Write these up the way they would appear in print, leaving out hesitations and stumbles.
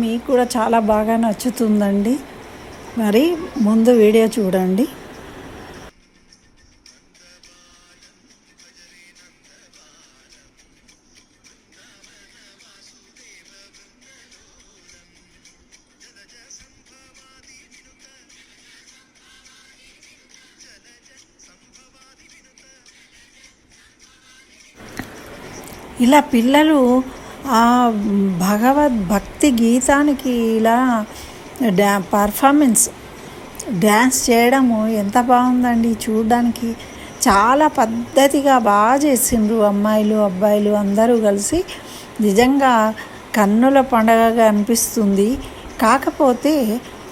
మీకు కూడా చాలా బాగా నచ్చుతుందండి. మరి ముందు వీడియో చూడండి. ఇలా పిల్లలు ఆ భగవద్భక్తి గీతానికి ఇలా పర్ఫార్మెన్స్ డ్యాన్స్ చేయడము ఎంత బాగుందండి. చూడడానికి చాలా పద్ధతిగా బాగా చేసిండ్రు అమ్మాయిలు అబ్బాయిలు అందరూ కలిసి. నిజంగా కన్నుల పండగగా అనిపిస్తుంది. కాకపోతే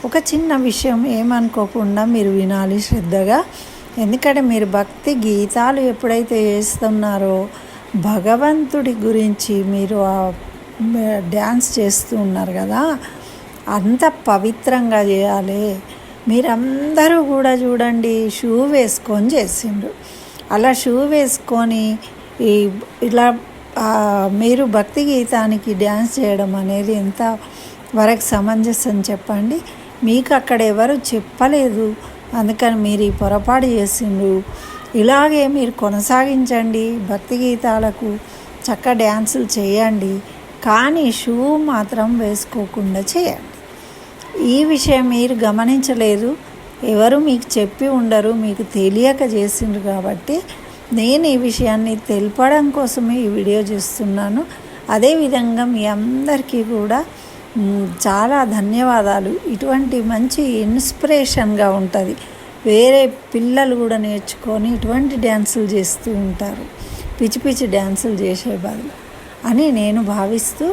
ఒక చిన్న విషయం ఏమనుకోకుండా మీరు వినాలి శ్రద్ధగా. ఎందుకంటే మీరు భక్తి గీతాలు ఎప్పుడైతే చేస్తున్నారో భగవంతుడి గురించి మీరు డ్యాన్స్ చేస్తూ ఉన్నారు కదా, అంత పవిత్రంగా చేయాలి. మీరందరూ కూడా చూడండి షూ వేసుకొని చేసిండ్రు. అలా షూ వేసుకొని ఇలా మీరు భక్తి గీతానికి డ్యాన్స్ చేయడం అనేది ఎంత వరకు సమంజసం చెప్పండి. మీకు అక్కడ ఎవరు చెప్పలేదు, అందుకని మీరు ఈ పొరపాటు చేసిండ్రు. ఇలాగే మీరు కొనసాగించండి, భక్తి గీతాలకు చక్కగా డ్యాన్సులు చేయండి, కానీ షూ మాత్రం వేసుకోకుండా చేయండి. ఈ విషయం మీరు గమనించలేదు, ఎవరు మీకు చెప్పి ఉండరు, మీకు తెలియక చేసిండ్రు. కాబట్టి నేను ఈ విషయాన్ని తెలపడం కోసమే ఈ వీడియో చేస్తున్నాను. అదేవిధంగా మీ అందరికీ కూడా చాలా ధన్యవాదాలు. ఇటువంటి మంచి ఇన్స్పిరేషన్గా ఉంటుంది. వేరే పిల్లలు కూడా నేర్చుకొని ఇటువంటి డ్యాన్సులు చేస్తూ ఉంటారు, పిచ్చి పిచ్చి డ్యాన్సులు చేసే బదులు అని నేను భావిస్తూ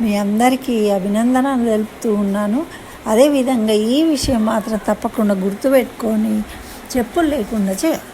మీ అందరికీ అభినందనలు తెలుపుతూ ఉన్నాను. అదేవిధంగా ఈ విషయం మాత్రం తప్పకుండా గుర్తుపెట్టుకొని చెప్పులు లేకుండా చేయాలి.